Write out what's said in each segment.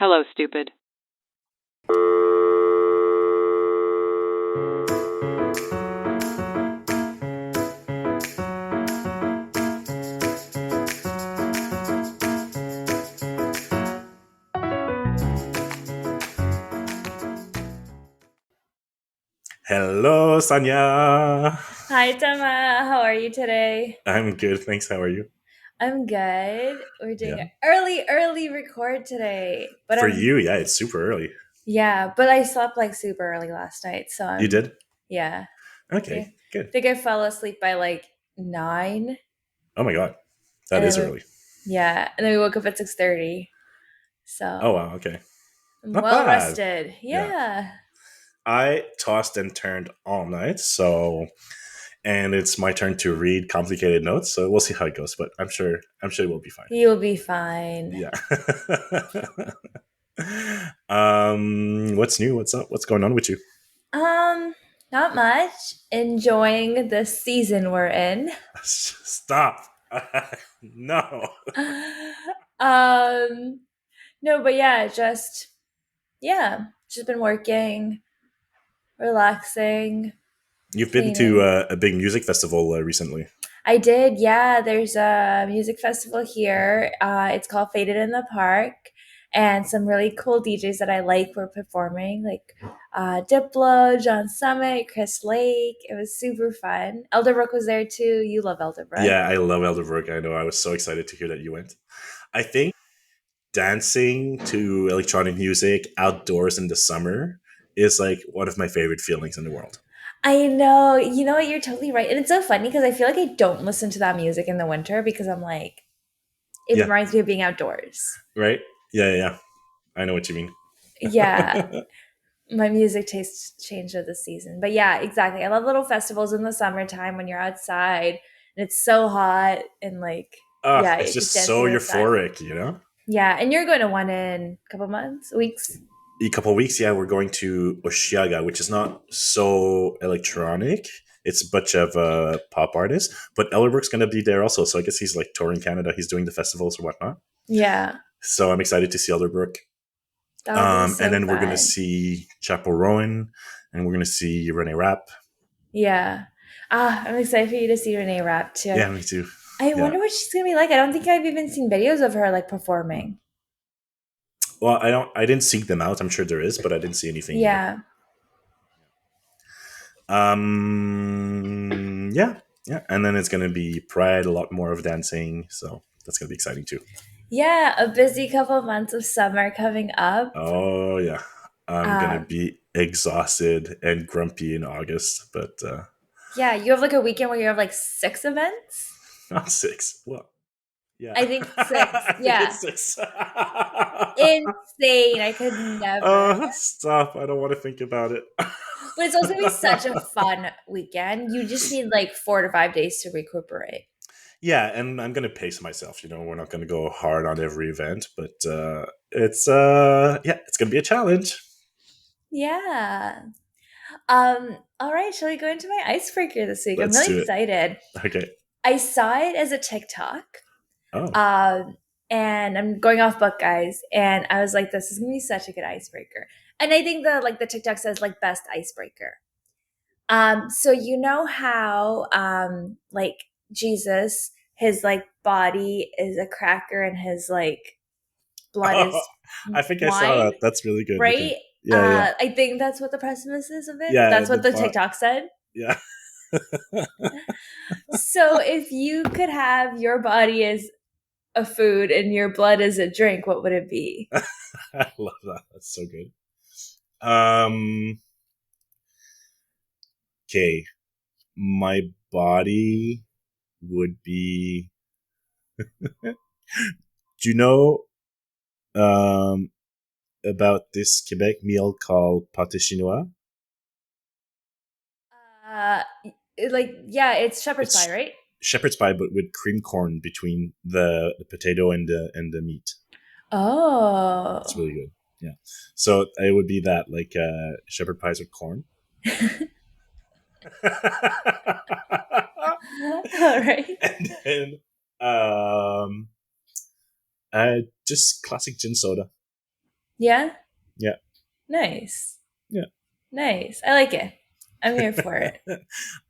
Hello, stupid. Hello, Sanya. Hi, Tama. How are you today? I'm good, thanks. How are you? I'm good. We're doing Yeah. an early record today. But For you, yeah, it's super early. but I slept like super early last night. So You did? yeah. Okay, I good. think I fell asleep by like 9. Oh my god, that And is then, early. and then we woke up at 6:30. Oh So wow, okay. I'm Not well bad. rested. Yeah. Yeah. I tossed and turned all night, and it's my turn to read complicated notes, so we'll see how it goes, but I'm sure we'll be fine. You'll be fine. Yeah. What's new? What's up? What's going on with you? Um, Not much. Enjoying the season we're in. Stop. No. um, no, but just been working, relaxing, You've been to cleaning. a big music festival recently. I did, yeah. There's a music festival here. It's called Faded in the Park, and some really cool DJs that I like were performing, like Diplo, John Summit, Chris Lake. It was super fun. Elderbrook was there too. You love Elderbrook. Yeah, I love Elderbrook. I know. I was so excited to hear that you went. I think dancing to electronic music outdoors in the summer is like one of my favorite feelings in the world. I know. You know what? You're totally right. And it's so funny because I feel like I don't listen to that music in the winter because I'm like, it Yeah, reminds me of being outdoors. right? Yeah. I know what you mean. Yeah, my music taste changed with the season. But yeah, exactly. I love little festivals in the summertime when you're outside and it's so hot and like, yeah, It's you're just just so dancing in the sun. euphoric, you know? Yeah, and you're going to one in a couple months, weeks. A couple of weeks, yeah, we're going to Oshiaga, which is not so electronic. It's a bunch of pop artists, but Elderbrook's going to be there also. So I guess he's like touring Canada. He's doing the festivals or whatnot. Yeah, So I'm excited to see Elderbrook. that would be And so then we're going to fun. see Chapo Rowan, and we're going to see Rene Rapp. Yeah. I'm excited for you to see Renee Rapp too. Yeah, me too. I Yeah. wonder what she's gonna be like. I don't think I've even seen videos of her like performing. Well, I didn't seek them out. I'm sure there is, but I didn't see anything either. Yeah. Yeah, yeah. And then it's going to be Pride, a lot more of dancing. So that's going to be exciting too. Yeah, a busy couple of months of summer coming up. Oh yeah, I'm gonna Um, be exhausted and grumpy in August, but yeah, you have like a weekend where you have like 6 events. not six. Well, yeah, I think 6. I think Yeah. it's six. Insane. I could never. Stop! I don't want to think about it. But it's also gonna be such a fun weekend. You just need like 4 to 5 days to recuperate. Yeah, and I'm gonna pace myself. We're not gonna go hard on every event, but it's yeah, it's gonna be a challenge. Yeah. All right, shall we go into my icebreaker this week? I'm Let's really do it. excited. Okay. I saw it as a TikTok. Oh. Um, and I'm going off book, guys. And I was like, this is gonna be such a good icebreaker. And I think the TikTok says like best icebreaker. So you know how like Jesus, his like body is a cracker and his like blood is I think I saw wine, that. That's really good. Okay. right? Yeah. I think that's what the pessimism is of it. Yeah. That's what the TikTok said. Yeah. So if you could have your body as a food and your blood as a drink, what would it be? I love that. That's so good. Um. Okay. My body would be. Do you know about this Quebec meal called pâté chinois? Uh, yeah, it's shepherd's pie, It's right? shepherd's pie, but with cream corn between the potato and the meat. It's Oh, really good. Yeah. So it would be that, like shepherd pies with corn. all right. And then just classic gin soda. Yeah? Yeah, Nice. yeah. Nice. I like it. I'm here for it.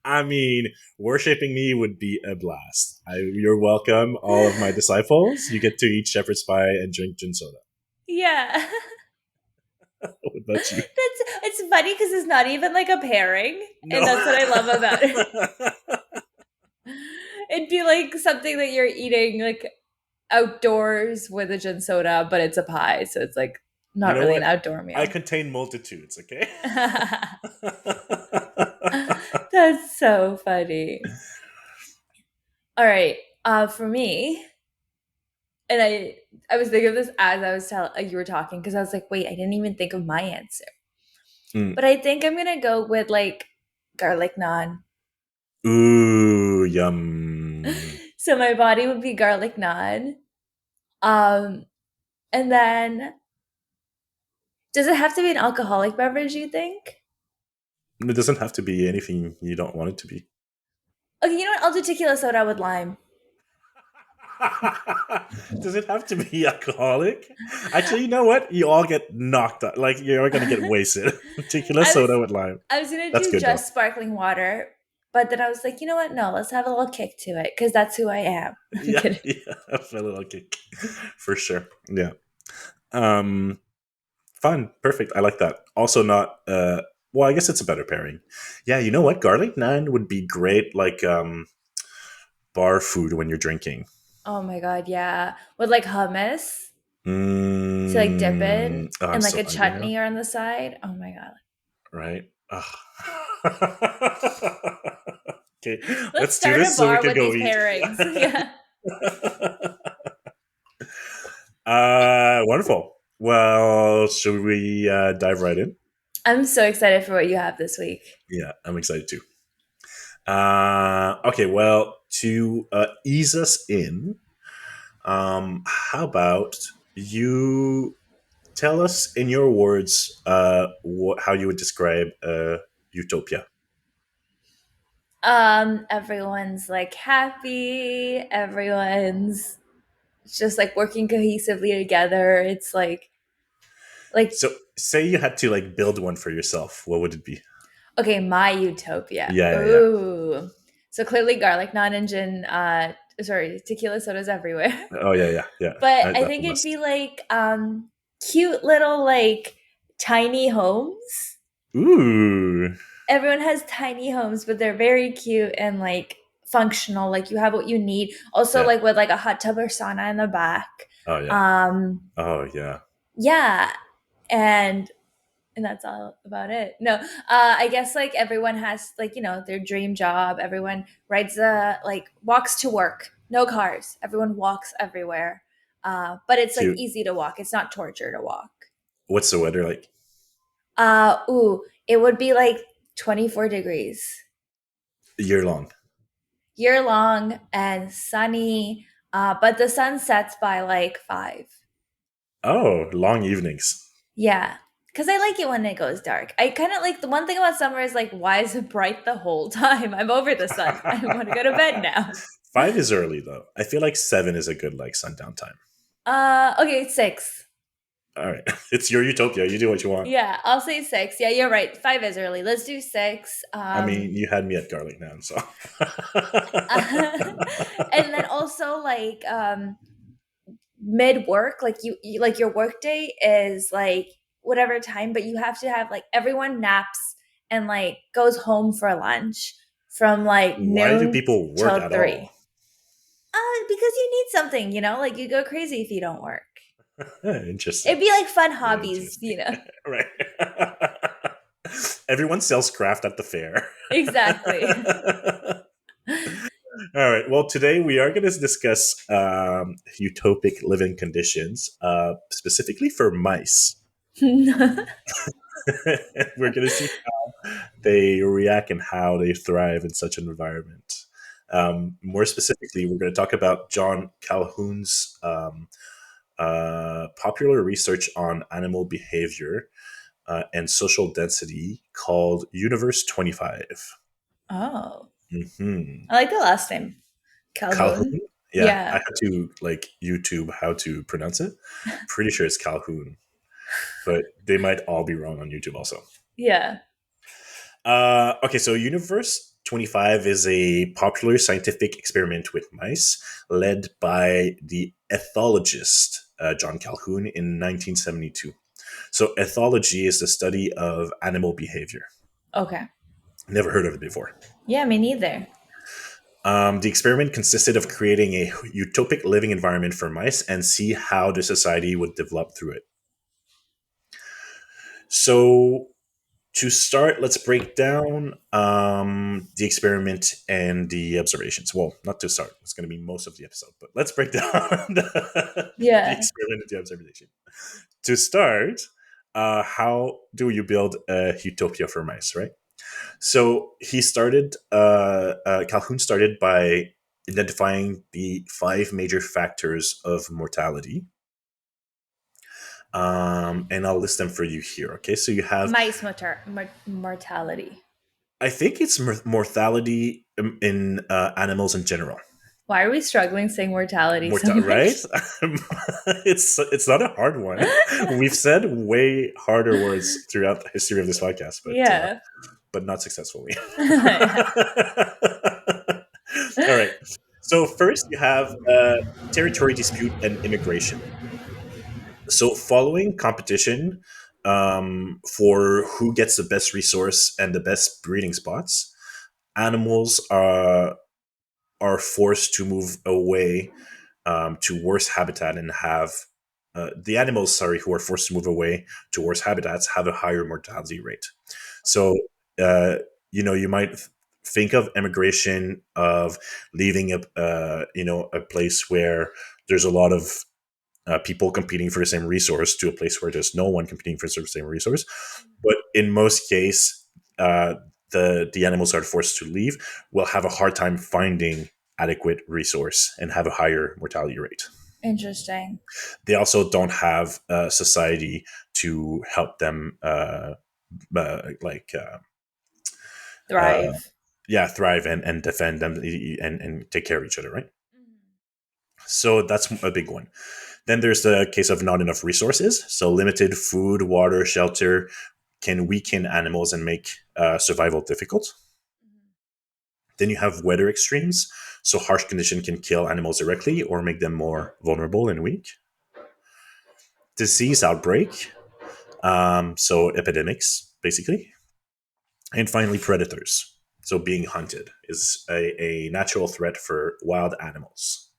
I mean, worshipping me would be a blast. You're welcome, all of my disciples. You get to eat shepherd's pie and drink gin soda. Yeah. What about you? It's funny because it's not even like a pairing, and No. that's what I love about it. It'd be like something that you're eating like outdoors with a gin soda, but it's a pie, so it's like You not know really an what? outdoor I meal. contain multitudes, okay? That's so funny. All right, for me, and I was thinking of this as I was telling you were talking because I was like, wait, I didn't even think of my answer, Mm. but I think I'm gonna go with like garlic naan. Ooh, yum. So my body would be garlic naan. Um, and then does it have to be an alcoholic beverage, you think? It doesn't have to be anything you don't want it to be. Okay, you know what? I'll do tequila soda with lime. Does it have to be alcoholic? Actually, you know what? You all get knocked out. Like, you're going to get wasted. Tequila I was soda with lime. I was gonna That's do good, though. just sparkling water, but then I was like, you know what? No, let's have a little kick to it because that's who I am. I'm Yeah, kidding. yeah. A little kick. For sure. Yeah. Um, Fun. Perfect. I like that. Also, not, well, I guess it's a better pairing. Yeah, you know what? Garlic naan would be great, like, bar food when you're drinking. Oh my god, yeah, with like hummus to like dip in, Oh, I'm and like so a hungry now. chutney on the side. Oh my god. Right? Ugh. Okay, Let's let's do start a this so we bar can with go these eat. pairings. Yeah. Wonderful. Well, should we dive right in? I'm so excited for what you have this week. Yeah, I'm excited too. Okay, well, to ease us in, how about you tell us in your words how you would describe utopia? Everyone's like happy, everyone's just like working cohesively together. It's like So, say you had to like build one for yourself, what would it be? okay, my utopia. Yeah, yeah, yeah. Ooh. So clearly garlic naan and gin sorry, tequila sodas everywhere. Oh, yeah, yeah, yeah. But I That's a think it'd be must. like cute little like tiny homes. Ooh, Everyone has tiny homes, but they're very cute and like functional. Like you have what you need. Also yeah. like with like a hot tub or sauna in the back. Oh, yeah. Um Oh, yeah. yeah. And that's all about it. No, I guess like everyone has like, you know, their dream job. Everyone rides like walks to work. No cars. Everyone walks everywhere. But it's like Cute. easy to walk. It's not torture to walk. What's the weather like? Ooh, it would be like 24 degrees Year long. year long and sunny. But the sun sets by like 5. Oh, long evenings. Yeah. Because I like it when it goes dark. I kind of like the one thing about summer is like, why is it bright the whole time? I'm over the sun. I want to go to bed now. 5 is early though. I feel like 7 is a good like sundown time. Okay, 6. All right, it's your utopia. You do what you want. Yeah, I'll say 6. Yeah, you're right. 5 is early. Let's do 6. I mean, you had me at garlic now, so. And then also like mid work, like you like your work day is like whatever time, but you have to have like everyone naps and like goes home for lunch from like Why do noon people work till at 3. all? Because you need something, you know, like you go crazy if you don't work. Interesting. It'd be like fun hobbies, Interesting. you know. Right. Everyone sells craft at the fair. Exactly. All right. Well, today we are going to discuss utopic living conditions, specifically for mice. We're going to see how they react and how they thrive in such an environment. More specifically, we're going to talk about John Calhoun's popular research on animal behavior and social density called Universe 25. Oh, Hmm. I like the last name, Calhoun? Calhoun. Yeah, I Yeah. had to like YouTube how to pronounce it. Pretty sure it's Calhoun. but they might all be wrong on YouTube also. Yeah. Okay, so Universe 25 is a popular scientific experiment with mice led by the ethologist John Calhoun in 1972. So, ethology is the study of animal behavior. Okay. Never heard of it before. Yeah, me neither. The experiment consisted of creating a utopic living environment for mice and see how the society would develop through it. So, to start, let's break down the experiment and the observations. Well, not to start, it's going to be most of the episode, but let's break down the Yeah. experiment and the observation. To start, how do you build a utopia for mice, right? So Calhoun started by identifying the five major factors of mortality. And I'll list them for you here. Okay, so you have, Mice mortality. I think it's mortality in animals in general. Why are we struggling saying mortality so Right? much? It's not a hard one. We've said way harder words throughout the history of this podcast, Yeah. but not successfully. Yeah. All right. So first, you have territory dispute and immigration. So following competition for who gets the best resource and the best breeding spots, animals are forced to move away to worse habitat and have the animals, sorry, who are forced to move away to worse habitats have a higher mortality rate. So, uh, you might think of immigration of leaving a place where there's a lot of people competing for the same resource to a place where there's no one competing for the same resource. But in most cases, uh, the animals that are forced to leave will have a hard time finding adequate resource and have a higher mortality rate. Interesting. They also don't have society to help them like uh, Thrive. yeah, thrive and defend them and take care of each other, right? So that's a big one. Then there's the case of not enough resources. So limited food, water, shelter can weaken animals and make survival difficult. Then you have weather extremes. So harsh condition can kill animals directly or make them more vulnerable and weak. Disease outbreak. So epidemics, basically. And finally, predators. So being hunted is a natural threat for wild animals.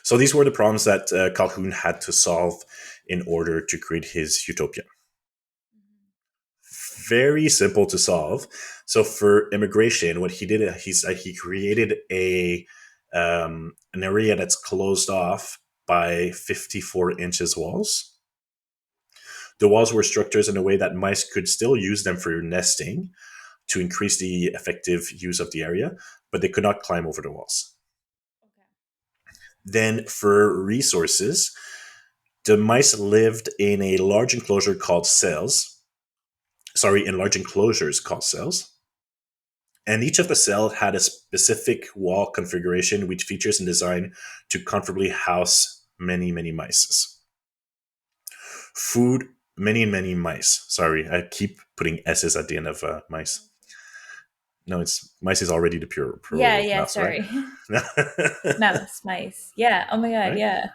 So these were the problems that Calhoun had to solve in order to create his utopia. Very simple to solve. So for immigration, what he did, he created an area that's closed off by 54 inches walls. The walls were structured in a way that mice could still use them for nesting to increase the effective use of the area, but they could not climb over the walls. Then for resources, the mice lived in a large enclosure called cells. Sorry, in large enclosures called cells. And each of the cells had a specific wall configuration with features and design to comfortably house many, many mice. Food, many, many mice. Sorry, I keep putting S's at the end of mice. No, it's mice is already the Yeah, plural of yeah, mouse, right? sorry. Mouse, mice. Yeah. Oh my god, Right?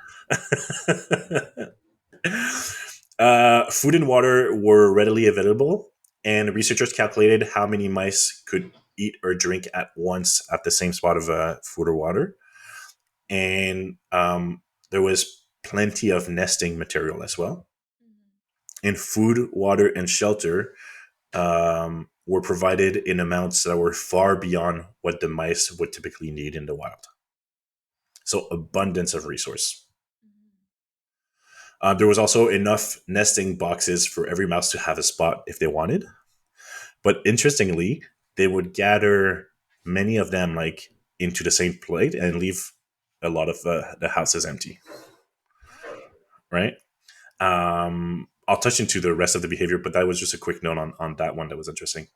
yeah. Food and water were readily available, and researchers calculated how many mice could eat or drink at once at the same spot of food or water. And there was plenty of nesting material as well. And food, water, and shelter were provided in amounts that were far beyond what the mice would typically need in the wild. So, abundance of resource. There was also enough nesting boxes for every mouse to have a spot if they wanted. But interestingly, they would gather many of them like into the same plate and leave a lot of the houses empty. Right. I'll touch into the rest of the behavior, but that was just a quick note on that one that was interesting.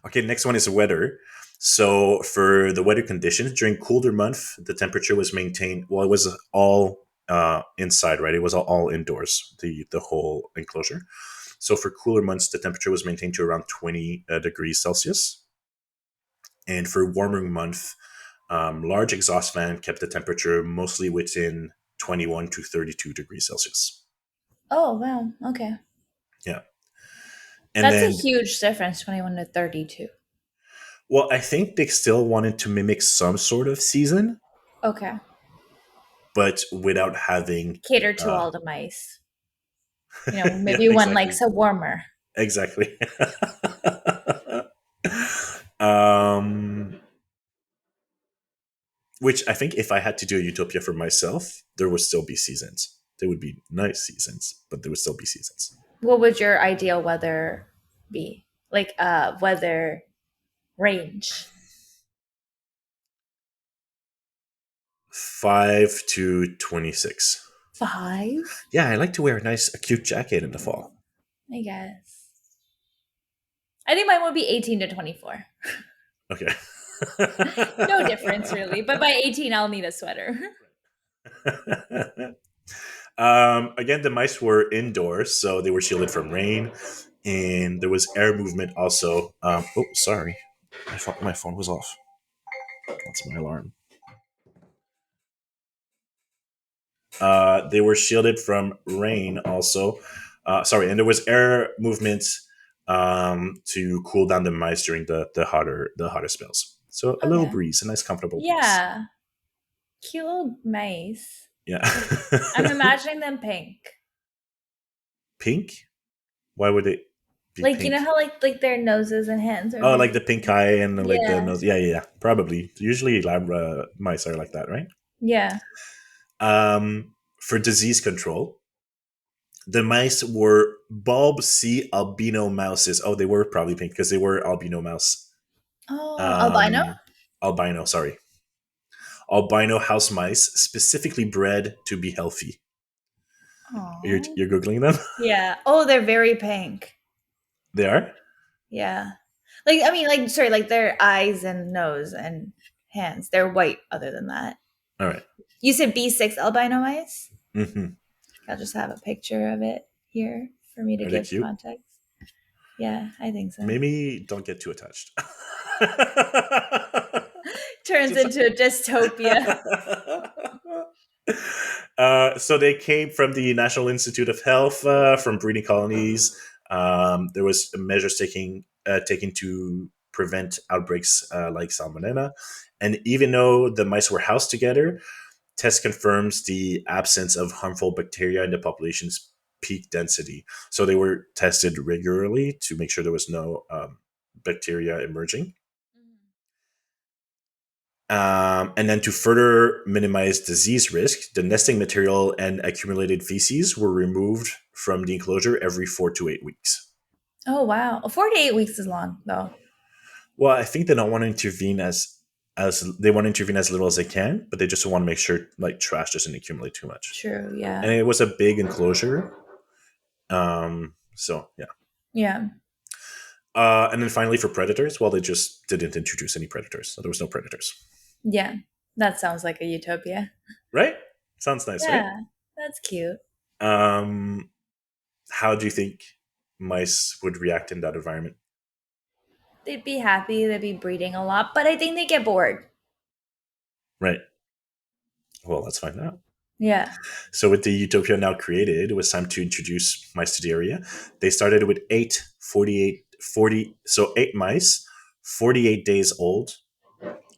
Okay, next one is weather. So for the weather conditions during cooler month, the temperature was maintained. Well, it was all inside, right? It was all indoors, the whole enclosure. So for cooler months, the temperature was maintained to around 20 degrees Celsius. And for warmer month, large exhaust fan kept the temperature mostly within 21 to 32 degrees Celsius. Oh, wow. Okay. Yeah. And That's a then, huge difference, 21 to 32. well, I think they still wanted to mimic some sort of season, Okay. but without having, Cater to uh, all the mice. yeah, Maybe one exactly. likes a warmer. Exactly. um, which I think if I had to do a utopia for myself, there would still be seasons. There would be nice seasons, but there would still be seasons. What would your ideal weather be? Like weather range. 5 to 26. 5, Yeah, I like to wear a cute jacket in the fall. I guess. I think mine would be 18 to 24. Okay. No difference really, but by 18 I'll need a sweater. Again, the mice were indoors, so they were shielded from rain, and there was air movement also. Oh, sorry, my phone was off. That's my alarm. They were shielded from rain also. Sorry, and there was air movement to cool down the mice during the hotter spells. So a little Okay. breeze, a nice comfortable breeze. Yeah. Cute little mice. Yeah. I'm imagining them pink. Pink? Why would it be Like pink? how like their noses and hands are Oh, like pink. the pink eye and like the Yeah. nose. Yeah, yeah, yeah. Probably. Usually, lab mice are like that, right? Yeah. For disease control, the mice were bulb C albino mouses. Oh, they were probably pink because they were albino mouse. Oh, albino? Um, albino, sorry. Albino house mice, specifically bred to be healthy. Oh. You're Googling them? Yeah. Oh, they're very pink. They are? Yeah. Like I mean like sorry, like their eyes and nose and hands. They're white other than that. All right. You said B6 albino mice? Mm-hmm. I'll just have a picture of it here for me to Are they give cute? context. Yeah, I think so. Maybe don't get too attached. Turns Just into a dystopia. so they came from the National Institute of Health, from breeding colonies. There was measures taken to prevent outbreaks like salmonella, and even though the mice were housed together, test confirms the absence of harmful bacteria in the population's peak density. So they were tested regularly to make sure there was no bacteria emerging. And then to further minimize disease risk, the nesting material and accumulated feces were removed from the enclosure every 4 to 8 weeks. Oh wow. 48 weeks is long though. Well, I think they don't want to intervene as they want to intervene as little as they can, but they just want to make sure like trash doesn't accumulate too much. True, And yeah. it was a big enclosure, so yeah. Yeah. And then finally for predators, well, they just didn't introduce any predators, so there was no predators. Yeah. That sounds like a utopia. Right? Sounds nice, right? Yeah. That's cute. Um, how do you think mice would react in that environment? They'd be happy, they'd be breeding a lot, but I think they get bored. Right. Well, let's find out. Yeah. So, with the utopia now created, it was time to introduce mice to the area. They started with 40, so 8 mice, 48 days old.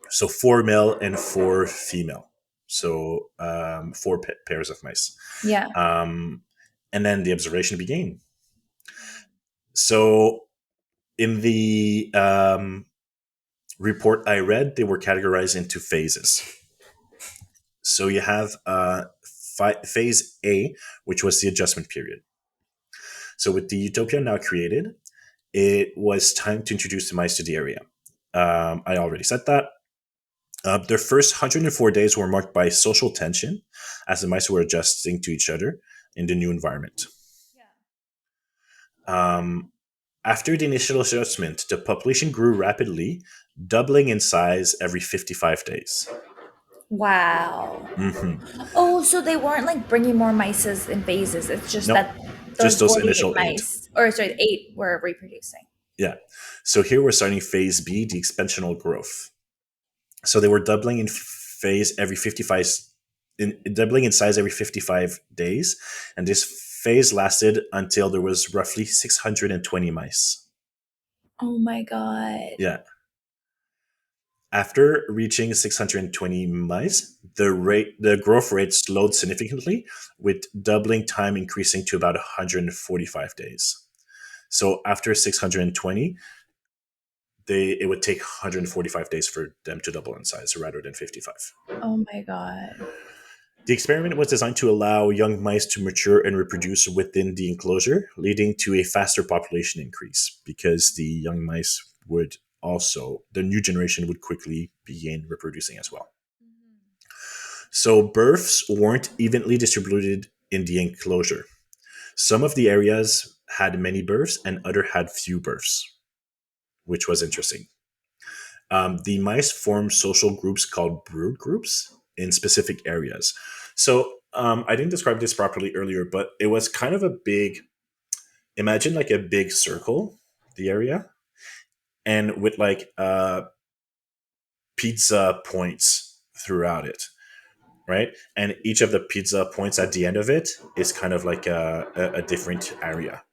So, 4 male and 4 female. So, four pairs of mice. Yeah. Um, and then the observation began. So, in the report I read, they were categorized into phases. So you have phase A, which was the adjustment period. So with the utopia now created, it was time to introduce the mice to the area. I already said that. Their first 104 days were marked by social tension as the mice were adjusting to each other in the new environment. Um, After the initial adjustment, the population grew rapidly, doubling in size every 55 days. Wow. Hmm. Oh, so they weren't like bringing more mice in phases. It's just Nope, that just those those 48 initial eight. mice, or sorry, 8 were reproducing. Yeah. So here we're starting phase B, the expansional growth. So they were doubling in phase every 55, doubling in size every 55 days, and this phase lasted until there was roughly 620 mice. Oh my God. Yeah. After reaching 620 mice, the growth rate slowed significantly, with doubling time increasing to about 145 days. So after 620, it would take 145 days for them to double in size rather than 55. Oh my God. The experiment was designed to allow young mice to mature and reproduce within the enclosure, leading to a faster population increase because the young mice would also, the new generation would quickly begin reproducing as well. So births weren't evenly distributed in the enclosure. Some of the areas had many births and other had few births, which was interesting. The mice formed social groups called brood groups in specific areas. So I didn't describe this properly earlier, but it was kind of a big, imagine like a big circle, the area, and with like pizza points throughout it, right? And each of the pizza points at the end of it is kind of like a different area,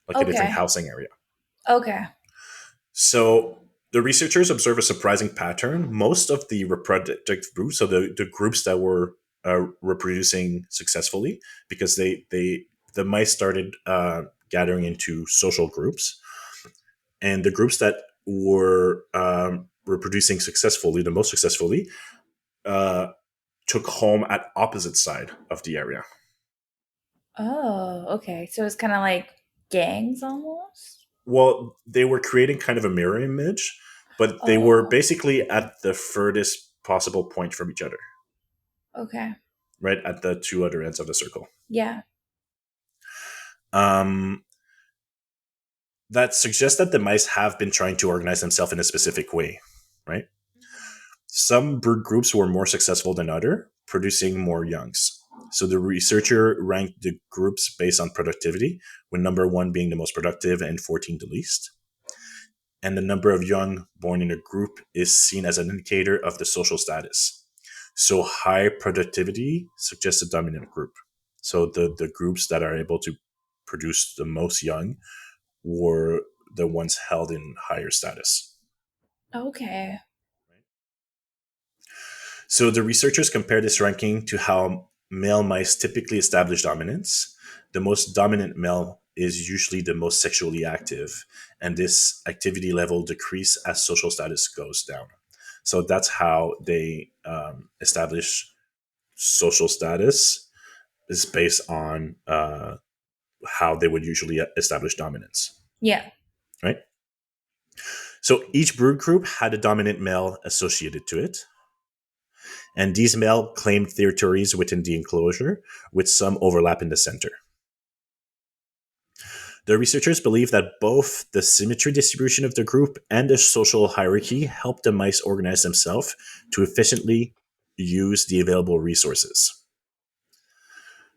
like a different Okay. housing area. Okay. So the researchers observed a surprising pattern. Most of the reproductive groups, so the groups that were reproducing successfully, because the mice started gathering into social groups, and the groups that were reproducing successfully, the most successfully, uh, took home at opposite side of the area. Oh, okay. So it's kind of like gangs almost? Well, they were creating kind of a mirror image, but they were Oh, basically at the furthest possible point from each other, okay. right at the two other ends of the circle. Yeah. Um, that suggests that the mice have been trying to organize themselves in a specific way, right? Some bird groups were more successful than other, producing more youngs. So the researcher ranked the groups based on productivity, with number one being the most productive and 14 the least. And the number of young born in a group is seen as an indicator of the social status. So high productivity suggests a dominant group. So the groups that are able to produce the most young were the ones held in higher status. Okay. So the researchers compared this ranking to how male mice typically establish dominance. The most dominant male is usually the most sexually active, and this activity level decreases as social status goes down. So that's how they establish social status, is based on how they would usually establish dominance, Yeah. right? So each brood group had a dominant male associated to it, and these male claimed territories within the enclosure, with some overlap in the center. The researchers believe that both the symmetry distribution of the group and the social hierarchy help the mice organize themselves to efficiently use the available resources.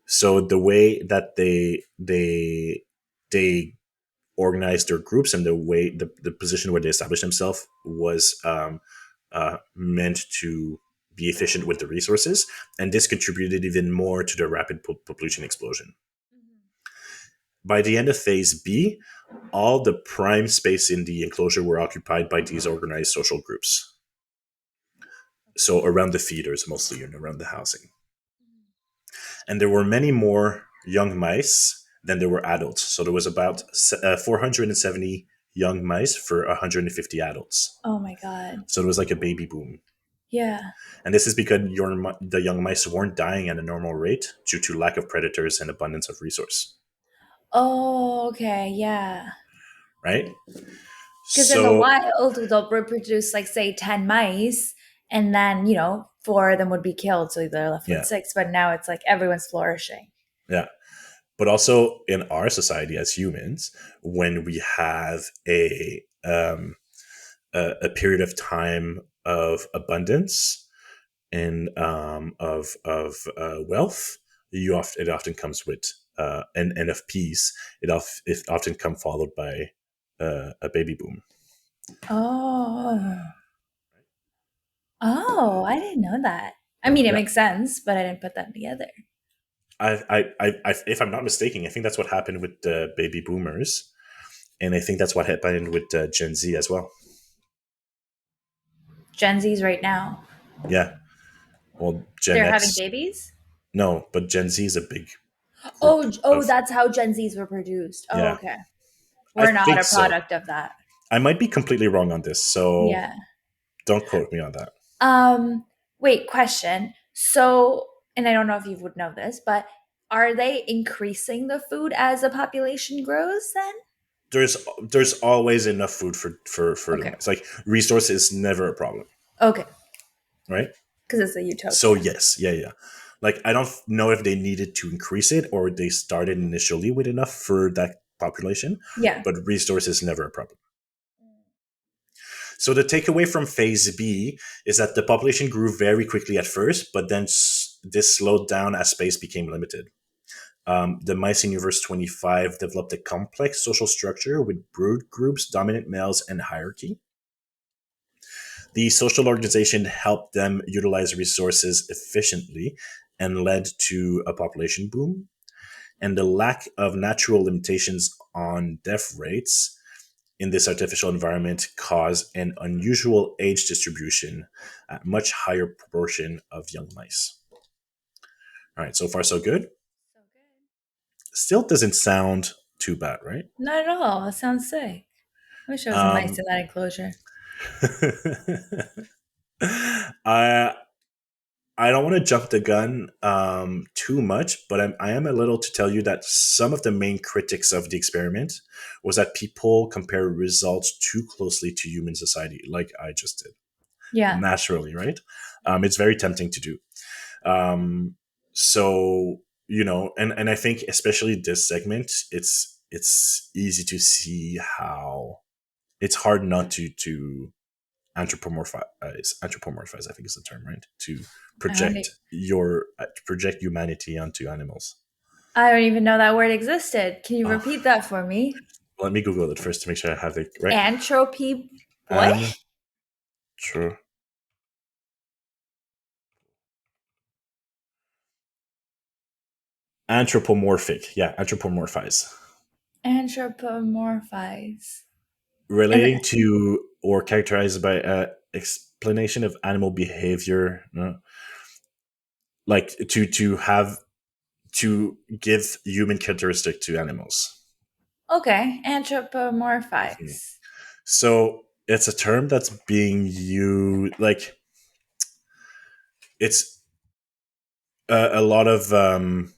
So the way that they organized their groups and the position where they established themselves was meant to be efficient with the resources, and this contributed even more to the rapid population explosion. By the end of phase B, all the prime space in the enclosure were occupied by these organized social groups. So around the feeders mostly and around the housing. And there were many more young mice than there were adults. So there was about 470 young mice for 150 adults. Oh my God. So it was like a baby boom. Yeah. And this is because the young mice weren't dying at a normal rate due to lack of predators and abundance of resource, Oh, okay. Yeah. right? Because in the So wild, they'll reproduce, like, say, 10 mice, and then, four of them would be killed. So they're left with yeah, six. But now it's like everyone's flourishing. yeah. But also in our society as humans, when we have a period of time of abundance, and of wealth, it often comes with and of peace. It often come followed by a baby boom. Oh. Oh, I didn't know that. I mean, it Yeah, makes sense, but I didn't put that together. if I'm not mistaken, I think that's what happened with the baby boomers, and I think that's what happened with Gen Z as well. Gen Zs right now, Yeah, well, Gen they're having X, babies? no, but Gen Z is a big group Oh, of, that's how Gen Zs were produced. Oh, yeah. okay. I We're not think a so. product of that. I might be completely wrong on this, so Yeah. don't quote me on that. Um, Wait, question. So, and I don't know if you would know this, but are they increasing the food as the population grows then? There's always enough food for them. Okay. It's like resource is never a problem, Okay. right? Because it's a So utopia. yes, yeah, yeah. Like I don't know if they needed to increase it or they started initially with enough for that population, Yeah. but resource is never a problem. So the takeaway from phase B is that the population grew very quickly at first, but then this slowed down as space became limited. The mice in Universe 25 developed a complex social structure with brood groups, dominant males, and hierarchy. The social organization helped them utilize resources efficiently and led to a population boom. And the lack of natural limitations on death rates in this artificial environment caused an unusual age distribution at much higher proportion of young mice. All right, so far so good. So good. Still doesn't sound too bad, right? Not at all. It sounds sick. I wish there was a mice Um, in that enclosure. I I don't want to jump the gun too much, but I am a little to tell you that some of the main critics of the experiment was that people compare results too closely to human society, like I just did. Yeah. Naturally, right? It's very tempting to do. Um, so and I think especially this segment, it's easy to see how it's hard not to anthropomorphize, I think is the term, right? To I don't, e- project humanity onto animals. I don't even know that word existed. Can you Oh, repeat that for me? let me Google it first to make sure I have it right. Entropy. What? Antro- Anthropomorphic, yeah, anthropomorphize, Anthropomorphize. And relating to or characterized by a explanation of animal behavior, like to give human characteristic to animals. okay, Mhm. anthropomorphize. So it's a term that's being used, like it's a lot of um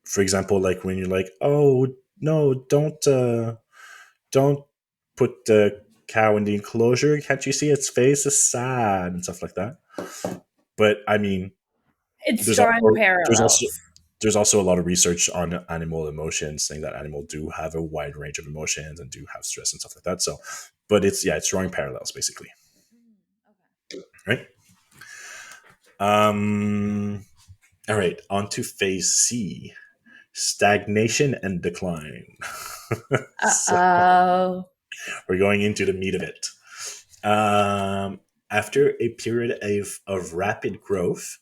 for example, like when you're like, oh no, don't put the cow in the enclosure, can't you see its face is sad and stuff like that. But I mean, It's there's drawing also there's also parallels. there's also a lot of research on animal emotions saying that animals do have a wide range of emotions and do have stress and stuff like that. So but it's drawing parallels basically, right? um all right, on to phase C, stagnation and decline. Uh So oh. we're going into the meat of it. After a period of rapid growth,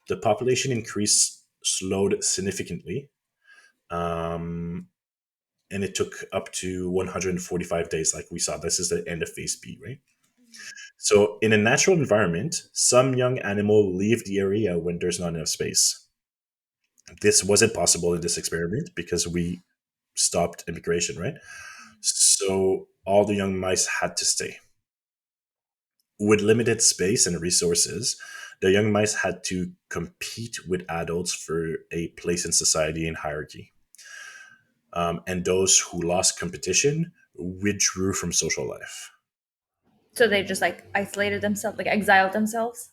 the population increase slowed significantly, um, and it took up to 145 days, like we saw. This is the end of phase B, right? So, in a natural environment, some young animal leave the area when there's not enough space. This wasn't possible in this experiment because we stopped immigration, right? So all the young mice had to stay. With limited space and resources, the young mice had to compete with adults for a place in society and hierarchy. And those who lost competition withdrew from social life. So they just like isolated themselves, like exiled themselves?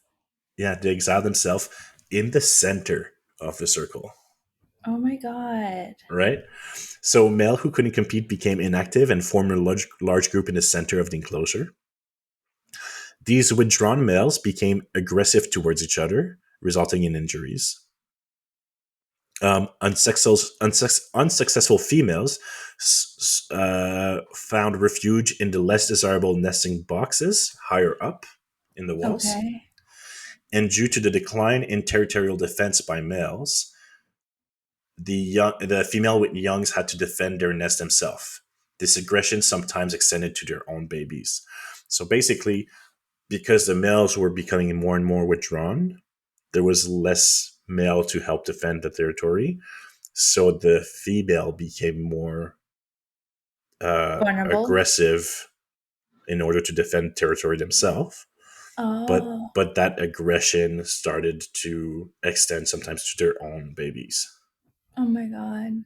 Yeah, they exiled themselves in the center of the circle, Oh my god. right? So male who couldn't compete became inactive and formed a large group in the center of the enclosure. These withdrawn males became aggressive towards each other, resulting in injuries. Unsuccessful females found refuge in the less desirable nesting boxes higher up in the walls. Okay. And due to the decline in territorial defense by males, the female with youngs had to defend their nest themselves. This aggression sometimes extended to their own babies. So basically, because the males were becoming more and more withdrawn, there was less male to help defend the territory. So the female became more Vulnerable. aggressive in order to defend territory themselves. Oh. But that aggression started to extend sometimes to their own babies. Oh my god.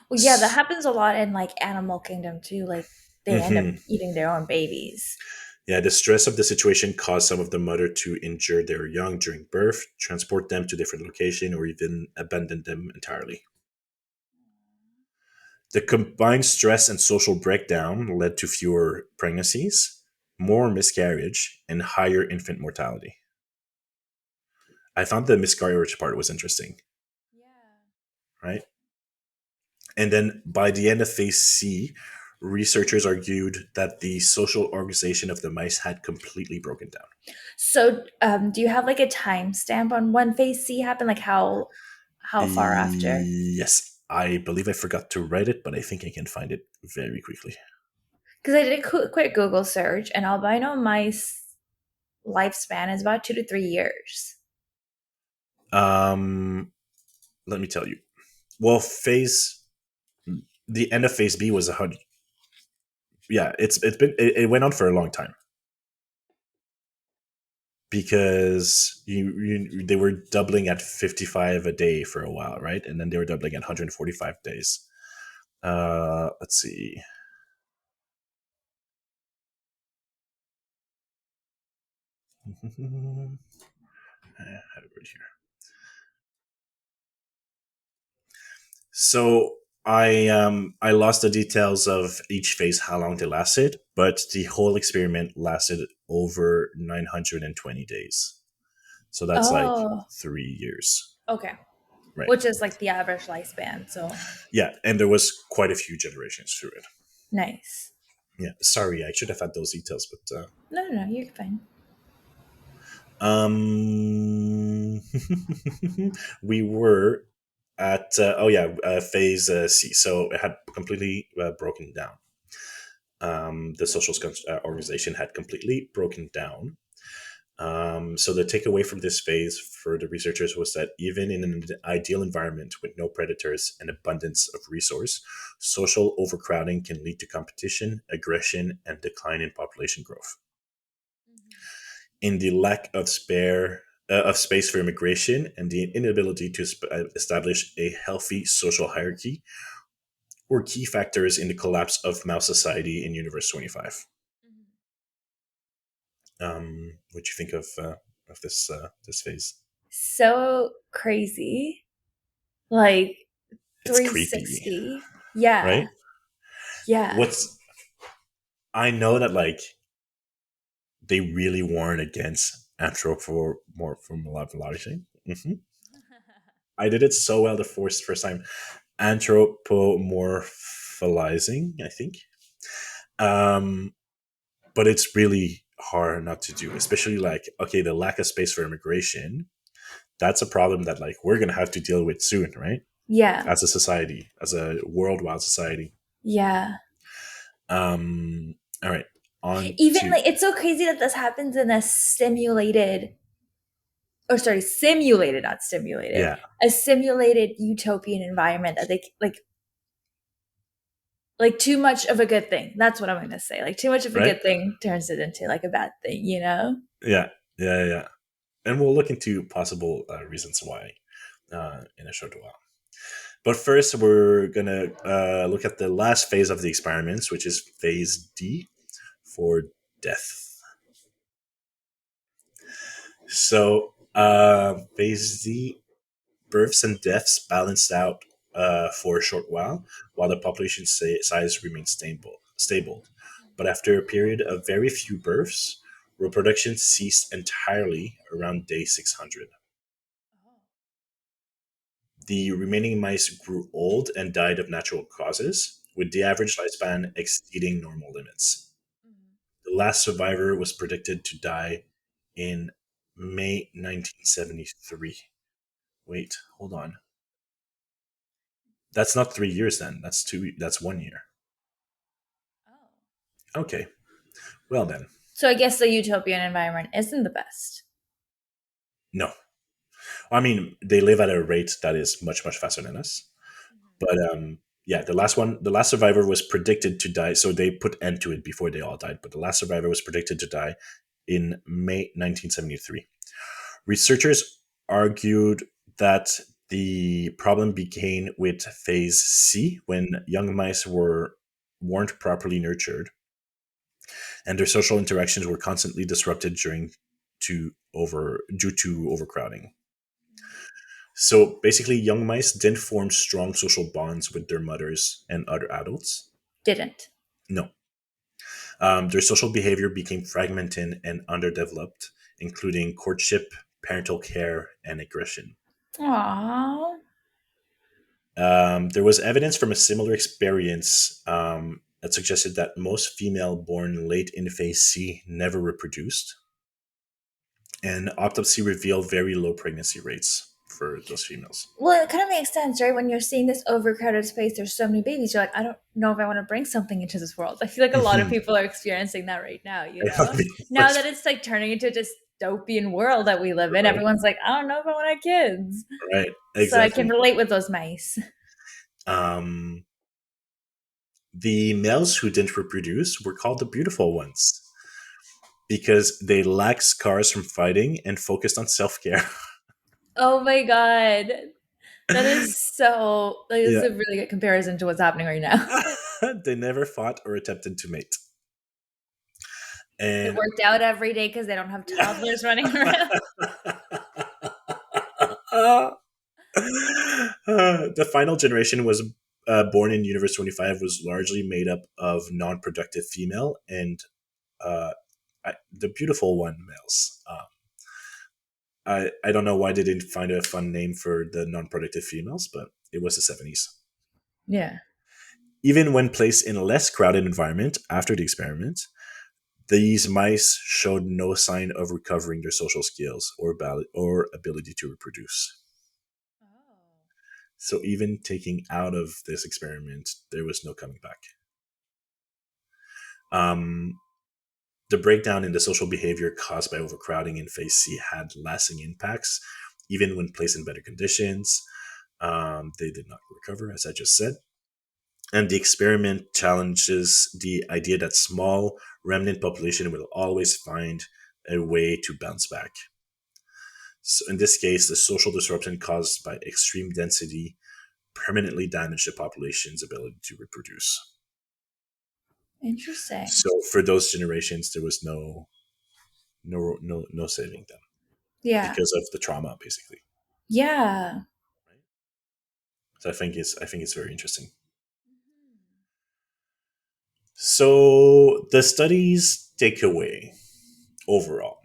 Well, yeah, that happens a lot in like Animal Kingdom too. Like they end up Mhm. eating their own babies. Yeah, the stress of the situation caused some of the mother to injure their young during birth, transport them to different location, or even abandon them entirely. The combined stress and social breakdown led to fewer pregnancies, more miscarriage, and higher infant mortality. I found the miscarriage part was interesting, Yeah. right? And then by the end of phase C, researchers argued that the social organization of the mice had completely broken down. So, do you have like a timestamp on when phase C happened? Like how far after? Yes, I believe I forgot to write it, but I think I can find it very quickly. Because I did a quick Google search, and albino mice lifespan is about 2 to 3 years. Um, Let me tell you. Well, the end of phase B was 100. Yeah, it went on for a long time because they were doubling at 55 a day for a while, right? And then they were doubling at 145 days. Let's see. I had it right here. So I lost the details of each phase, how long they lasted, but the whole experiment lasted over 920 days. So that's like Oh, 3 years, okay. right? Which is like the average lifespan. So Yeah, and there was quite a few generations through it. nice. Yeah, sorry, I should have had those details, but No, no, no, you're fine. um, we were at phase C, so it had completely broken down. The social organization had completely broken down. So the takeaway from this phase for the researchers was that even in an ideal environment with no predators and abundance of resource, social overcrowding can lead to competition, aggression, and decline in population growth. In the lack of space for immigration and the inability to establish a healthy social hierarchy were key factors in the collapse of mouse society in Universe 25. What do you think of this phase? So crazy. Like It's creepy, 360. Yeah. right? Yeah. What's I know that like they really warn against anthropomorphizing. I did it so well the first time. Anthropomorphizing, I think. Um, but it's really hard not to do, especially like okay, the lack of space for immigration. That's a problem that like we're gonna have to deal with soon, right? Yeah. As a society, as a worldwide society. Yeah. All right, on Even to like it's so crazy that this happens in a stimulated, or sorry, simulated, not stimulated, yeah, a simulated utopian environment that they like too much of a good thing. That's what I'm going to say. Like too much of a right, good thing turns it into like a bad thing, you know? yeah, yeah. And we'll look into possible reasons why in a short while. But first, we're gonna look at the last phase of the experiments, which is phase D for death. So, phase D, births and deaths balanced out for a short while the population size remained stable. But after a period of very few births, Reproduction ceased entirely around day 600. The remaining mice grew old and died of natural causes, with the average lifespan exceeding normal limits. The last survivor was predicted to die in May 1973. Wait, hold on. That's not 3 years then. That's two. That's 1 year. Okay. Well then, So I guess the utopian environment isn't the best. no. I mean, they live at a rate that is much much faster than us. But yeah, the last survivor was predicted to die. So they put end to it before they all died. But the last survivor was predicted to die in May 1973. Researchers argued that the problem began with phase C when young mice weren't properly nurtured and their social interactions were constantly disrupted due to overcrowding. So basically, young mice didn't form strong social bonds with their mothers and other adults. Didn't. No. Their social behavior became fragmented and underdeveloped, including courtship, parental care, and aggression. Aww. There was evidence from a similar experience that suggested that most female born late in phase C never reproduced, and autopsy revealed very low pregnancy rates for those females. Well, it kind of makes sense, right? When you're seeing this overcrowded space, there's so many babies. You're like, I don't know if I want to bring something into this world. I feel like a lot of Mhm. people are experiencing that right now, you I don't know? think Now that's that it's like turning into a dystopian world that we live in, right. everyone's like, I don't know if I want to have kids. Right. So I can Exactly. relate with those mice. Um, the males who didn't reproduce were called the beautiful ones because they lacked scars from fighting and focused on self care. Oh my God. That is so, like, this is Yeah. a really good comparison to what's happening right now. They never fought or attempted to mate. They And worked out every day because they don't have toddlers running around. the final generation was born in Universe 25 was largely made up of non-productive female and uh, the beautiful one males. I don't know why they didn't find a fun name for the non-productive females, but it was the 70s. Yeah. Even when placed in a less crowded environment after the experiment, these mice showed no sign of recovering their social skills or ability to reproduce. So even taking out of this experiment, there was no coming back. Um, the breakdown in the social behavior caused by overcrowding in phase C had lasting impacts, even when placed in better conditions. They did not recover, as I just said. And the experiment challenges the idea that small remnant population will always find a way to bounce back. So in this case, the social disruption caused by extreme density permanently damaged the population's ability to reproduce. Interesting. So for those generations, there was no saving them Yeah. because of the trauma, basically. Yeah. Right? So I think it's very interesting. So the study's takeaway overall,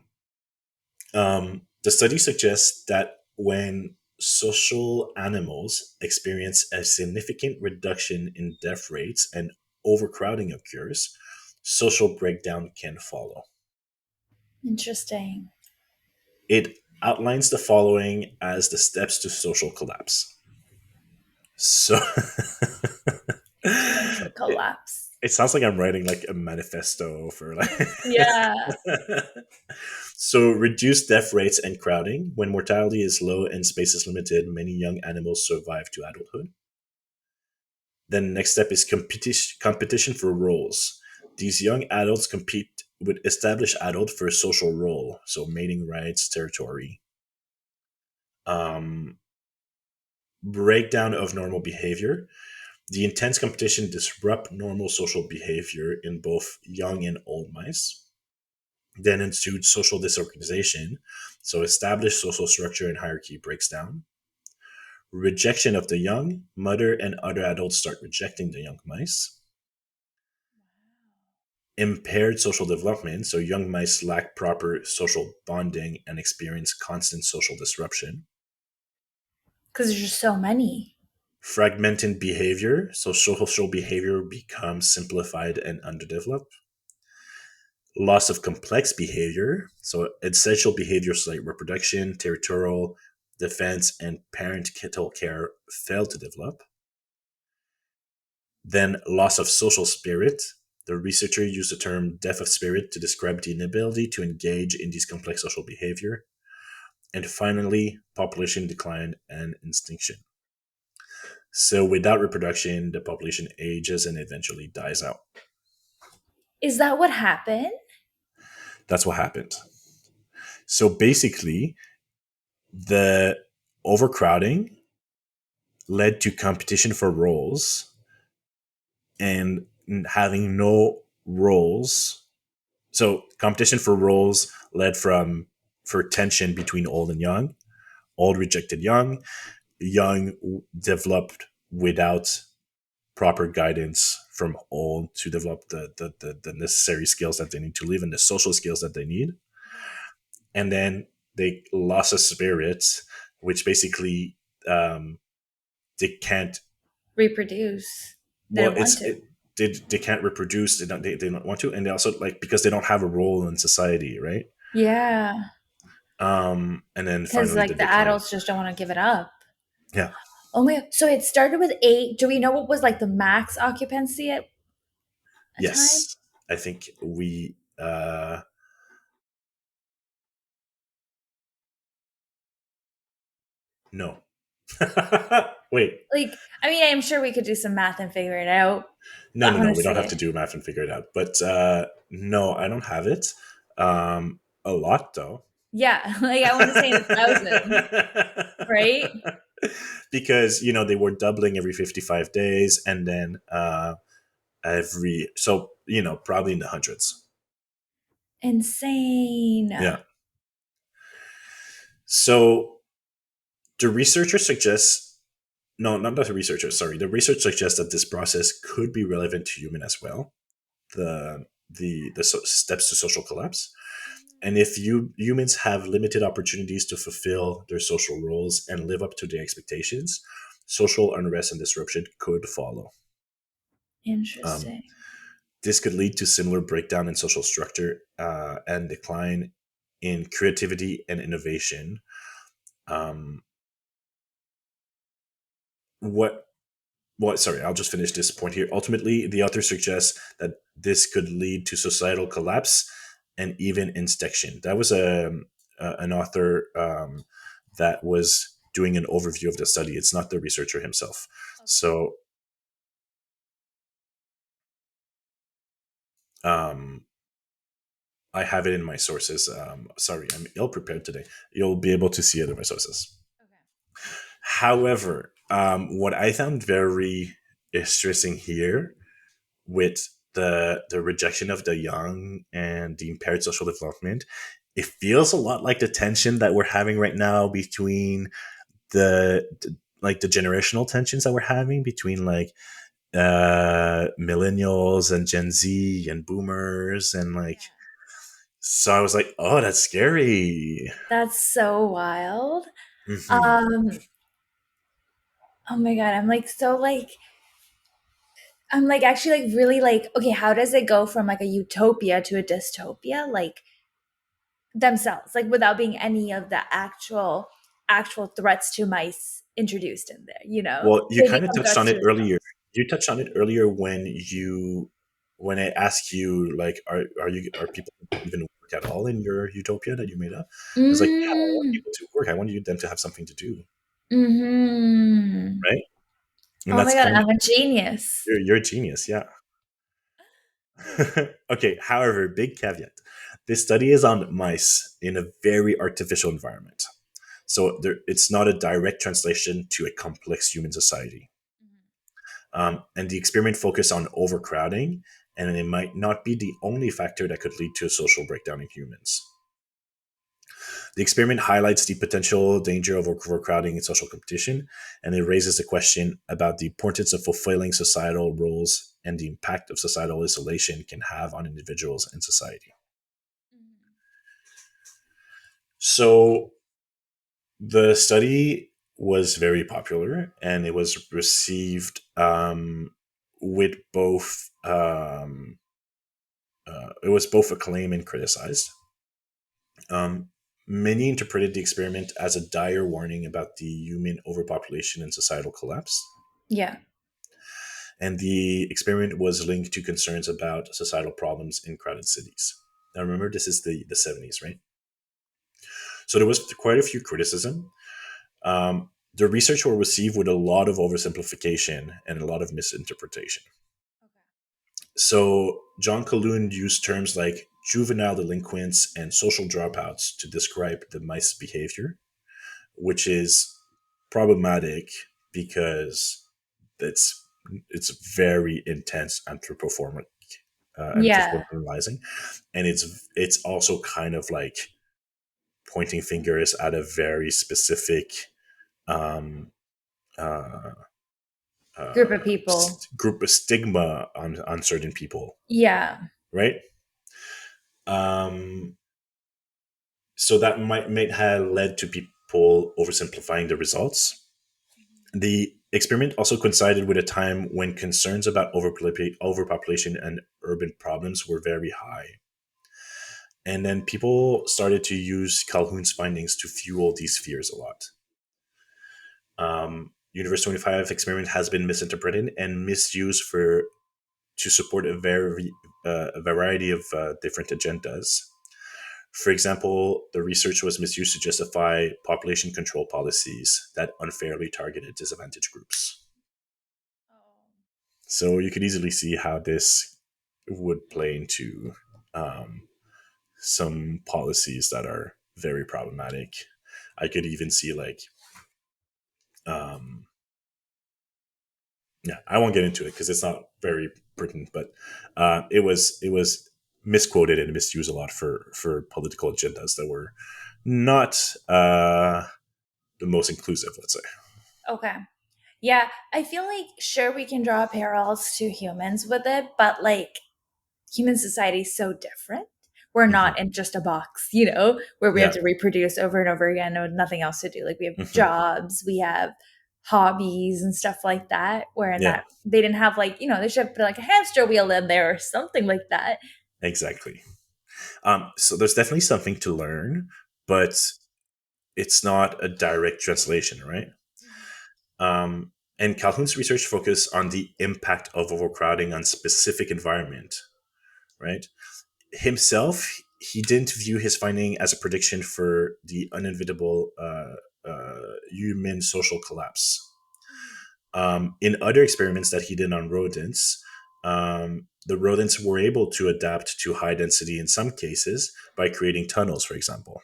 the study suggests that when social animals experience a significant reduction in death rates and overcrowding occurs, social breakdown can follow. Interesting. It outlines the following as the steps to social collapse. So Social it, collapse. it sounds like I'm writing like a manifesto for like Yeah. So reduce death rates and crowding. When mortality is low and space is limited, many young animals survive to adulthood. Then next step is competition for roles. These young adults compete with established adult for a social role, so mating rights, territory. Um, Breakdown of normal behavior. The intense competition disrupt normal social behavior in both young and old mice. Then ensued social disorganization, so established social structure and hierarchy breaks down. Rejection of the young, mother and other adults start rejecting the young mice. impaired social development, so young mice lack proper social bonding and experience constant social disruption. Because there's just so many. Fragmented behavior, so social behavior becomes simplified and underdeveloped. Loss of complex behavior, so essential behaviors like reproduction, territorial defense, and parental care fail to develop. Then loss of social spirit. The researcher used the term death of spirit to describe the inability to engage in these complex social behavior. And finally, population decline and extinction. So without reproduction, the population ages and eventually dies out. Is that what happened? That's what happened. So basically, the overcrowding led to competition for roles, and having no roles. So competition for roles led from for tension between old and young. Old rejected young. Young developed without proper guidance from old to develop the necessary skills that they need to live and the social skills that they need. And then they lost a spirit, which basically they can't. Reproduce. They Well, don't want to. they can't reproduce. They don't want to, and they also like because they don't have a role in society, right? Yeah. And then Because finally the like the decline. adults just don't want to give it up. Yeah. Oh my, so it started with 8. Do we know what was like the max occupancy at a time? Yes. I think we. No. Wait. Like, I mean, I'm sure we could do some math and figure it out. No, I no, want no. to We don't see have it. to do math and figure it out. But no, I don't have it. A lot though. Yeah, like I want to say in the thousands, right? Because they were doubling every 55 days, and then every so probably in the hundreds. Insane. Yeah. So the researcher suggests no, not the researcher. Sorry, the research suggests that this process could be relevant to human as well. The steps to social collapse. And if humans have limited opportunities to fulfill their social roles and live up to their expectations, social unrest and disruption could follow. Um, Interesting. this could lead to similar breakdown in social structure and decline in creativity and innovation. Um, what sorry, I'll just finish this point here. Ultimately, the author suggests that this could lead to societal collapse and even extinction. That was an author that was doing an overview of the study. It's not the researcher himself. Okay. So um, I have it in my sources. Sorry, I'm ill prepared today. You'll be able to see it in my sources. Okay. However, what I found very stressing here with the rejection of the young and the impaired social development, it feels a lot like the tension that we're having right now between like the generational tensions that we're having between like millennials and Gen Z and boomers and like Yeah. so I was like, oh, that's scary. That's so wild. Hmm. Um, oh my god, I'm like actually like really like okay, how does it go from like a utopia to a dystopia? Like themselves, like without being any of the actual threats to mice introduced in there, you know? Well, you They kind of become touched threats on to it earlier. themselves. You touched on it earlier when I asked you like, are people even work at all in your utopia that you made up? I was like, yeah, I want Mm, people to work. I want them to have something to do, hmm. right? And Oh my that's god, kind of I'm a genius. you're a genius, yeah. Okay. However, big caveat: this study is on mice in a very artificial environment, so it's not a direct translation to a complex human society. And the experiment focused on overcrowding, and it might not be the only factor that could lead to a social breakdown in humans. The experiment highlights the potential danger of overcrowding in social competition, and it raises the question about the importance of fulfilling societal roles and the impact of societal isolation can have on individuals and society. So the study was very popular, and it was received with both it was both acclaimed and criticized. Um, Many interpreted the experiment as a dire warning about the human overpopulation and societal collapse. Yeah. And the experiment was linked to concerns about societal problems in crowded cities. Now, remember, this is the 70s, right? So there was quite a few criticism. The research will receive with a lot of oversimplification and a lot of misinterpretation. So John Calhoun used terms like juvenile delinquents and social dropouts to describe the mice behavior, which is problematic because it's very intense Yeah. anthropomorphizing, and it's also kind of like pointing fingers at a very specific um, uh, Group of people. group of stigma on certain people, Yeah. right? Um, so that might have led to people oversimplifying the results. The experiment also coincided with a time when concerns about overpopulation and urban problems were very high. And then people started to use Calhoun's findings to fuel these fears a lot. Universe 25 experiment has been misinterpreted and misused for to support a variety of different agendas. For example, the research was misused to justify population control policies that unfairly targeted disadvantaged groups. So you could easily see how this would play into um, some policies that are very problematic. I could even see like, um, yeah, I won't get into it because it's not very pertinent, but it was misquoted and misused a lot for political agendas that were not the most inclusive, let's say. Okay. Yeah, I feel like sure we can draw parallels to humans with it, but like human society is so different. We're Hmm. not in just a box, you know, where we have Yeah. to reproduce over and over again with nothing else to do. Like we have Hmm. jobs, we have hobbies and stuff like that. Where in Yeah. that they didn't have like, you know, they should have put like a hamster wheel in there or something like that. Exactly. So there's definitely something to learn, but it's not a direct translation, right? And Calhoun's research focused on the impact of overcrowding on specific environment, right? Himself, he didn't view his finding as a prediction for the unevitable human social collapse. In other experiments that he did on rodents, the rodents were able to adapt to high density in some cases by creating tunnels, for example.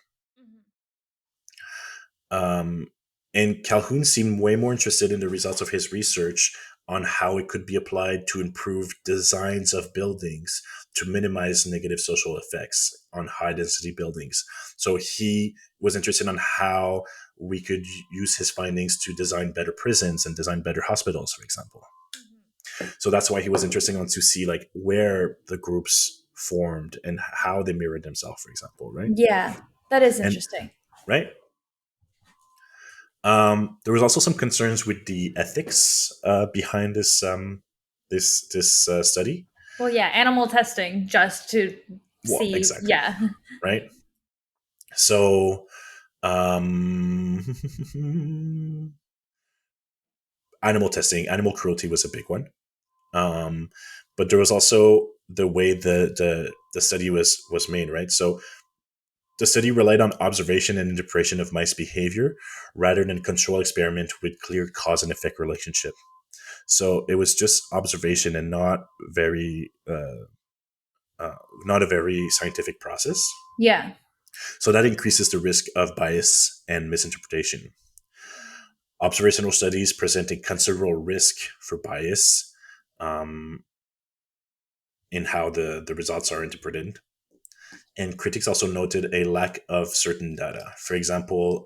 Um, and Calhoun seemed way more interested in the results of his research on how it could be applied to improve designs of buildings to minimize negative social effects on high density buildings. So he was interested on how we could use his findings to design better prisons and design better hospitals, for example. So that's why he was interested on to see like where the groups formed and how they mirrored themselves, for example, right? Yeah, that is And interesting. right. There was also some concerns with the ethics behind this study. Well, yeah, animal testing just to Well, see. exactly, Yeah. right? So, um, animal testing, animal cruelty was a big one. But there was also the way the study was made, right? So the study relied on observation and interpretation of mice behavior rather than control experiment with clear cause and effect relationship. So it was just observation and uh, not a very scientific process. Yeah. So that increases the risk of bias and misinterpretation. Observational studies present a considerable risk for bias um, in how the results are interpreted. And critics also noted a lack of certain data. For example,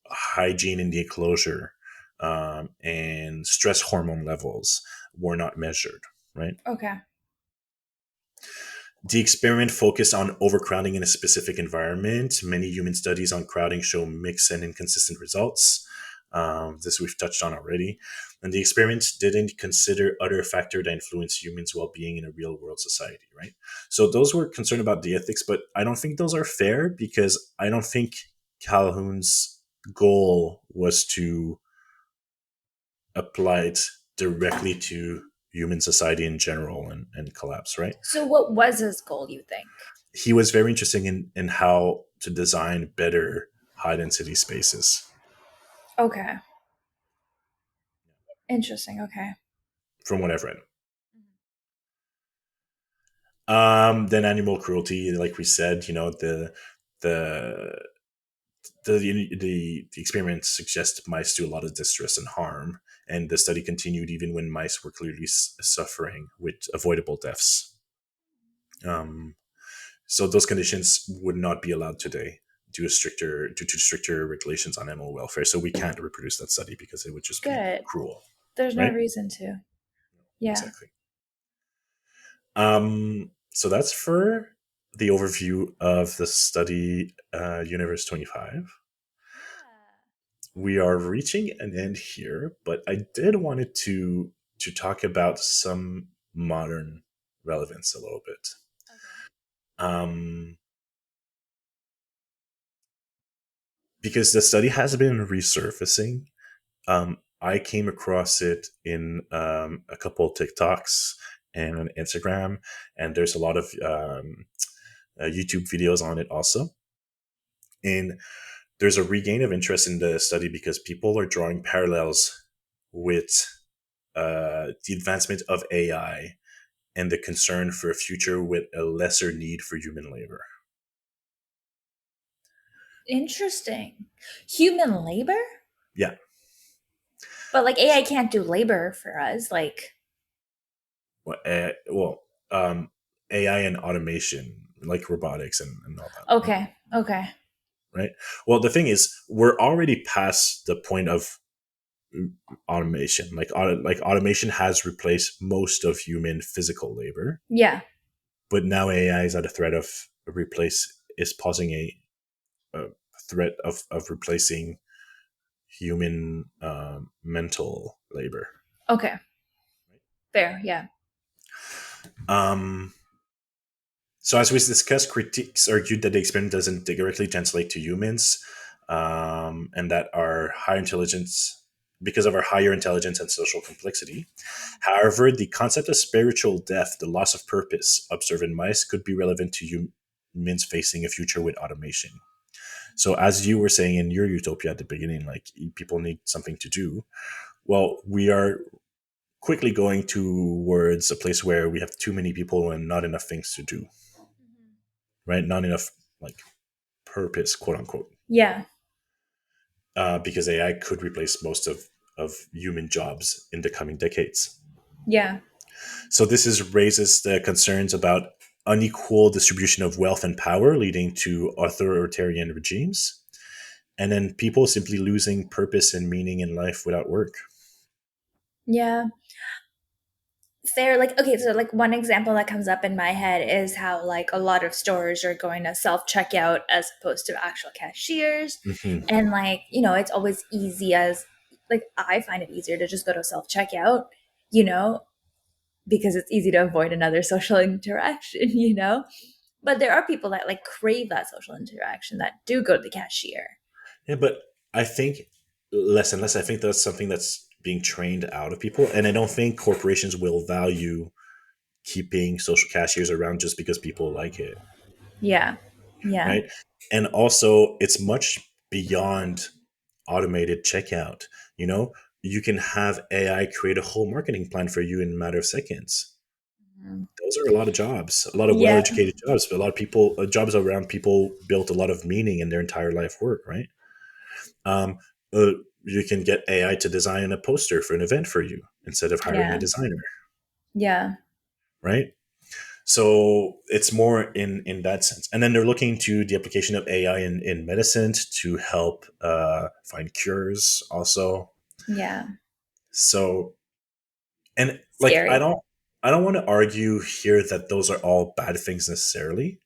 hygiene in the enclosure and stress hormone levels were not measured, right? Okay. The experiment focused on overcrowding in a specific environment. Many human studies on crowding show mixed and inconsistent results. This we've touched on already. And the experiment didn't consider other factors that influence humans' well being in a real world society, right? So those were concerned about the ethics, but I don't think those are fair because I don't think Calhoun's goal was to apply it directly to human society in general and collapse, right? So what was his goal, you think? He was very interested in how to design better high density spaces, Okay. Interesting. Okay. from what I've read. Then animal cruelty, like we said, the the experiment suggests mice do a lot of distress and harm, and the study continued even when mice were clearly suffering with avoidable deaths. Um, so those conditions would not be allowed today due to stricter regulations on animal welfare. So we can't reproduce that study because it would just be Good. cruel, There's no right? reason to. Yeah. Exactly. So that's for the overview of the study Universe 25. We are reaching an end here, but I did wanted to talk about some modern relevance a little bit. Okay. Um, because the study has been resurfacing. I came across it in a couple of TikToks and on Instagram, and there's a lot of YouTube videos on it also. And there's a regain of interest in the study because people are drawing parallels with the advancement of AI and the concern for a future with a lesser need for human labor. Interesting. Human labor? Yeah. But like AI can't do labor for us. Like, Well, AI and automation, like robotics and all that, right? okay. Okay. Right. Well, the thing is, we're already past the point of automation. Like automation has replaced most of human physical labor, Yeah. but now AI is at a threat of is posing a threat of replacing human mental labor. Okay. Fair. Yeah. Um, so as we discussed, critiques argued that the experiment doesn't directly translate to humans, and that our higher intelligence, because of our higher intelligence and social complexity. However, the concept of spiritual death, the loss of purpose, observed in mice, could be relevant to humans facing a future with automation. So, as you were saying in your utopia at the beginning, like people need something to do. Well, we are quickly going towards a place where we have too many people and not enough things to do, right? Not enough like purpose, quote unquote, Yeah. because AI could replace most of human jobs in the coming decades. Yeah. So this raises the concerns about unequal distribution of wealth and power, leading to authoritarian regimes, and then people simply losing purpose and meaning in life without work. Yeah. Fair. Like, okay, so like one example that comes up in my head is how like a lot of stores are going to self checkout as opposed to actual cashiers. Hmm. And like, it's always easy as like I find it easier to just go to self checkout, you know, because it's easy to avoid another social interaction, But there are people that like crave that social interaction that do go to the cashier. Yeah, but I think less and less. I think that's something that's being trained out of people, and I don't think corporations will value keeping social cashiers around just because people like it, Yeah. Yeah. right? And also, it's much beyond automated checkout. You know, you can have AI create a whole marketing plan for you in a matter of seconds. Mhm. Those are a lot of jobs, a lot of Yeah. well-educated jobs, but a lot of people, jobs around people built a lot of meaning in their entire life work, right? Um, uh, you can get AI to design a poster for an event for you instead of hiring a Yeah. designer, Yeah. right? So it's more in that sense. And then they're looking to the application of AI in medicine to help find cures also. Yeah. So, and like Scary. I don't want to argue here that those are all bad things necessarily,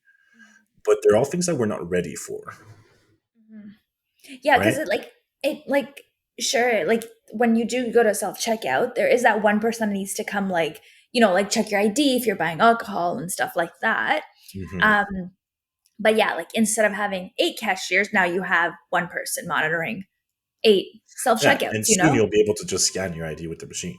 but they're all things that we're not ready for, Mhm. Yeah, because right? it sure, like when you do go to self checkout, there is that one person that needs to come, like, like check your ID if you're buying alcohol and stuff like that. Hmm. Um, but yeah, like instead of having eight cashiers, now you have one person monitoring eight self Yeah, and checkouts, you soon know? you'll be able to just scan your ID with the machine.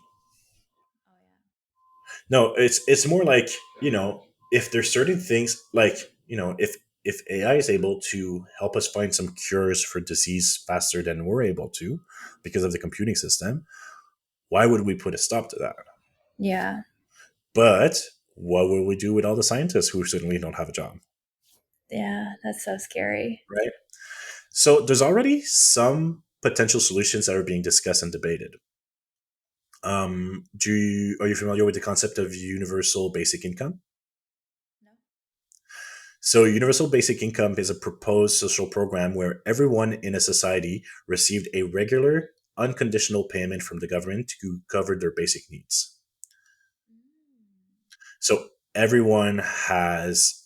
No, it's more like, if there's certain things like, if AI is able to help us find some cures for disease faster than we're able to because of the computing system, why would we put a stop to that? Yeah. But what will we do with all the scientists who suddenly don't have a job, Yeah, that's so scary. right? So there's already some potential solutions that are being discussed and debated. Are you familiar with the concept of universal basic income? No. So, universal basic income is a proposed social program where everyone in a society received a regular, unconditional payment from the government to cover their basic needs. So, everyone has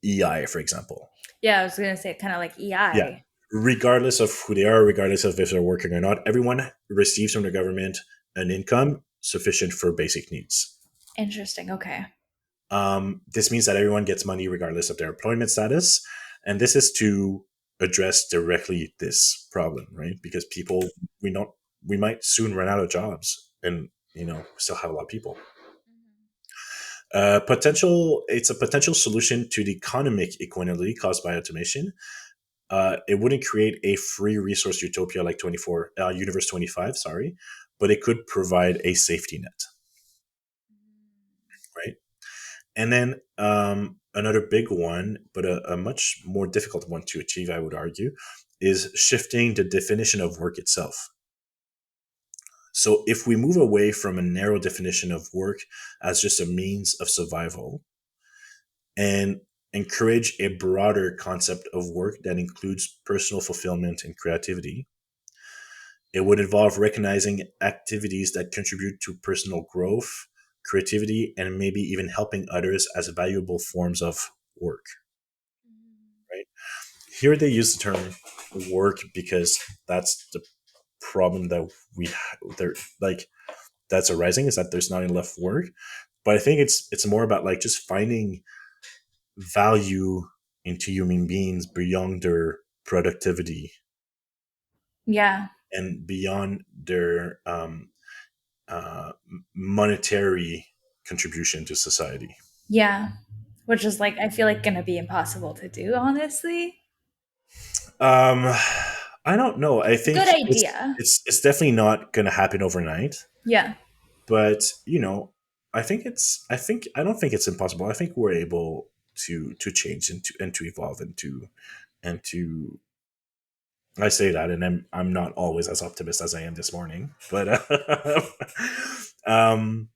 EI, for example. Yeah, I was gonna say kind of like Yeah. EI. Regardless of who they are, regardless of if they're working or not, everyone receives from the government an income sufficient for basic needs. Interesting. Okay. This means that everyone gets money regardless of their employment status, and this is to address directly this problem, right? Because people, we don't, we might soon run out of jobs, and still have a lot of people. It's a potential solution to the economic inequality caused by automation. It wouldn't create a free resource utopia like Universe 25, sorry, but it could provide a safety net, right? And then another big one, but a much more difficult one to achieve, I would argue, is shifting the definition of work itself. So if we move away from a narrow definition of work as just a means of survival and encourage a broader concept of work that includes personal fulfillment and creativity, it would involve recognizing activities that contribute to personal growth, creativity, and maybe even helping others as valuable forms of work, right? Here they use the term work because that's the problem that they're like that's arising, is that there's not enough work. But I think it's more about like just finding value into human beings beyond their productivity Yeah. and beyond their monetary contribution to society. Yeah. Which is like I feel like gonna be impossible to do, honestly. Um, I don't know. I Good think idea. it's definitely not going to happen overnight. Yeah. But I don't think it's impossible. I think we're able to change and to evolve and to. I say that, and I'm not always as optimist as I am this morning, um,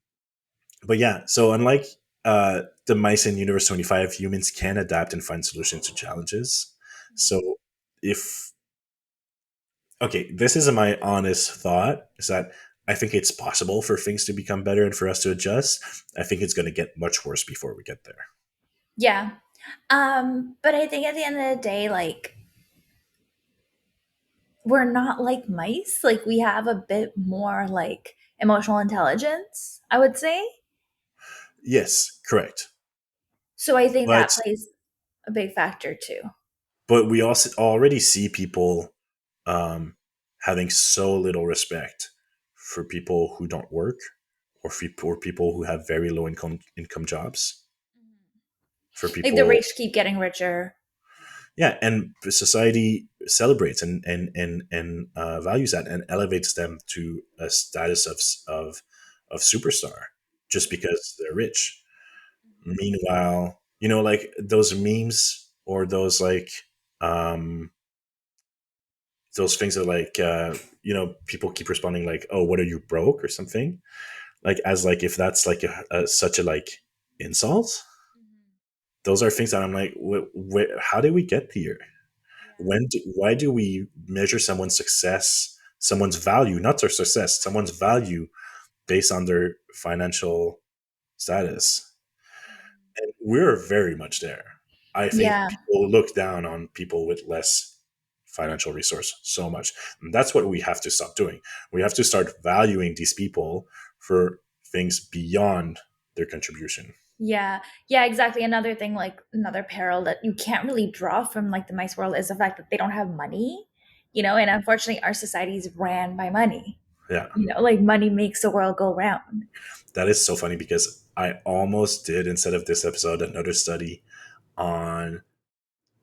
but yeah. So unlike the mice in Universe 25, humans can adapt and find solutions to challenges. So if okay, this is my honest thought, is that I think it's possible for things to become better and for us to adjust. I think it's going to get much worse before we get there. Yeah. But I think at the end of the day, like we're not like mice. Like we have a bit more like emotional intelligence, I would say. Yes, correct. So I think But that plays a big factor too. we also already see people um, having so little respect for people who don't work, or people who have very low income jobs. For Like the people, rich keep getting richer. yeah, and society celebrates and values that and elevates them to a status of superstar just because they're rich. Meanwhile, like those memes or um those things that people keep responding like, oh, what are you, broke or something? like as like if that's like such a like insult. Mhm. Those are things that I'm like, how did we get here? Yeah. Why do we measure someone's success, someone's value, not their success, someone's value based on their financial status? Mhm. And we're very much there. I think Yeah. people look down on people with less financial resource so much. And that's what we have to stop doing. We have to start valuing these people for things beyond their contribution. Yeah. Yeah, exactly. Another thing, like another peril that you can't really draw from like the mice world is the fact that they don't have money, and unfortunately our society is ran by money. Yeah. Like money makes the world go round. That is so funny because I almost did, instead of this episode, another study on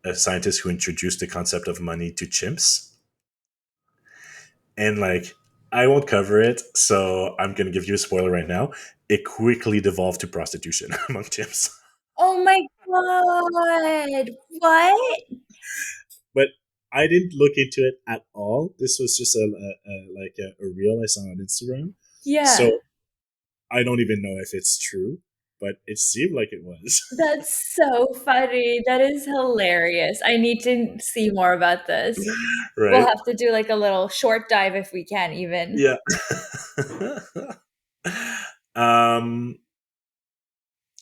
a scientist who introduced the concept of money to chimps. And like, I won't cover it, so I'm going to give you a spoiler right now. It quickly devolved to prostitution among chimps. Oh my god. What? But I didn't look into it at all. This was just a reel I saw on Instagram. Yeah. So I don't even know if it's true, but it seemed like it was. That's so funny. That is hilarious. I need to see more about this. We'll Right? have to do like a little short dive if we can, even. Yeah. um,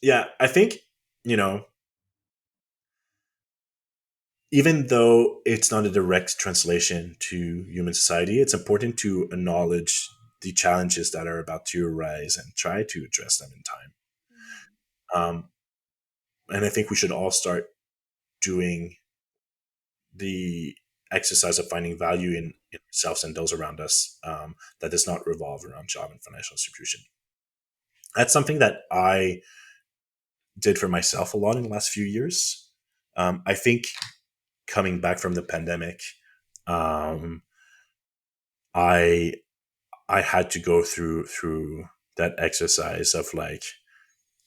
yeah, I think, you know, even though it's not a direct translation to human society, it's important to acknowledge the challenges that are about to arise and try to address them in time. Mhm. Um, and I think we should all start doing the exercise of finding value in ourselves and those around us, that does not revolve around job and financial distribution. That's something that I did for myself a lot in the last few years. I think coming back from the pandemic, um, I I had to go through that exercise of like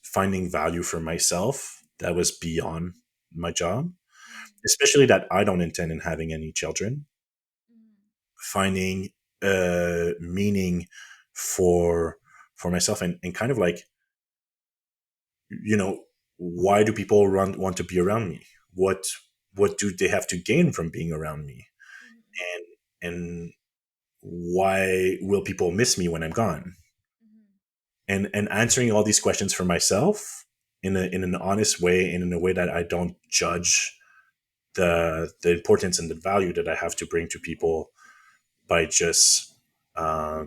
finding value for myself that was beyond my job, Mhm. especially that I don't intend in having any children. Mhm. Finding meaning for myself, and kind of like, you know why do people want to be around me? What do they have to gain from being around me? Mhm. And why will people miss me when I'm gone? Mhm. And answering all these questions for myself in an honest way, and in a way that I don't judge the importance and the value that I have to bring to people by just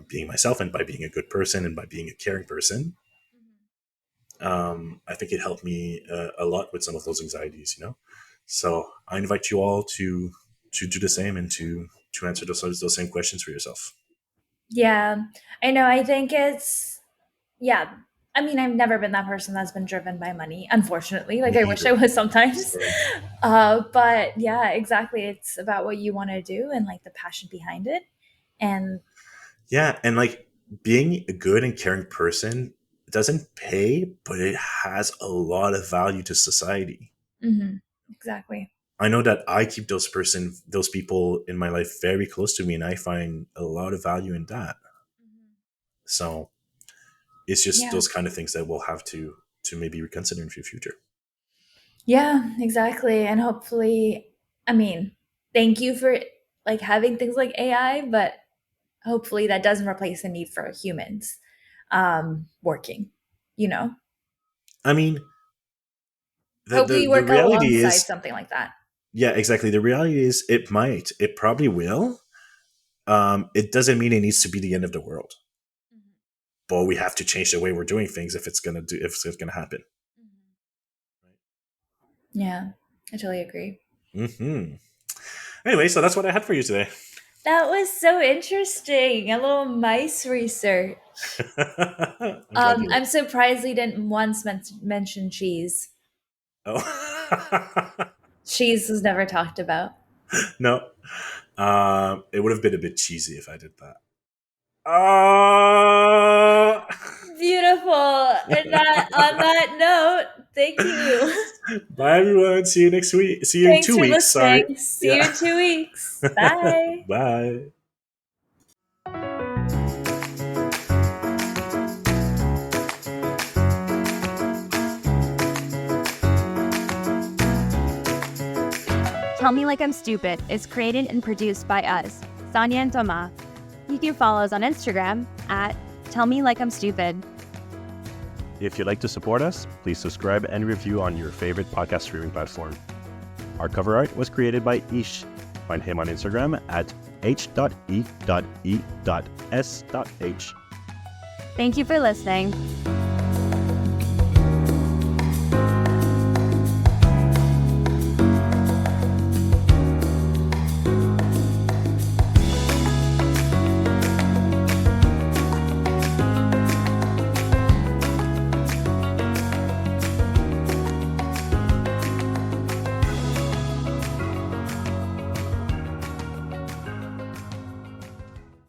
being myself, and by being a good person, and by being a caring person. Mhm. I think it helped me a lot with some of those anxieties. So I invite you all to do the same, and to answer those same questions for yourself. Yeah, I know. I think it's, yeah. I mean, I've never been that person that's been driven by money, unfortunately. Like, Me I wish I either. was sometimes. Sorry. But yeah, exactly. It's about what you want to do and like the passion behind it. And Yeah, and like, being a good and caring person doesn't pay, but it has a lot of value to society. mhm, exactly. I know that I keep those people in my life very close to me, and I find a lot of value in that. Mhm. So it's just Yeah. those kind of things that we'll have to maybe reconsider in the future. Yeah, exactly. And hopefully, I mean, thank you for like having things like AI, but hopefully that doesn't replace the need for humans working, you know? I mean, Hopefully you the work reality alongside is, something like that. yeah, exactly. The reality is, it probably will. It doesn't mean it needs to be the end of the world, Mhm. but we have to change the way we're doing things if it's gonna happen. Mhm. Yeah, I totally agree. Hmm. Anyway, so that's what I had for you today. That was so interesting. A little mice research. I'm glad you I'm like. surprised we didn't once mention cheese. Oh. Cheese was never talked about. No. It would have been a bit cheesy if I did that. Uh... Beautiful. And that on that note, thank you. Bye, everyone. See you next week. See you in Thanks 2 for weeks. Sorry. listening. See Yeah. you in 2 weeks. Bye. Bye. Tell Me Like I'm Stupid is created and produced by us, Sonia and Thomas. You can follow us on Instagram at Tell Me Like I'm Stupid. If you'd like to support us, please subscribe and review on your favorite podcast streaming platform. Our cover art was created by Ish. Find him on Instagram at h.e.e.s.h. Thank you for listening.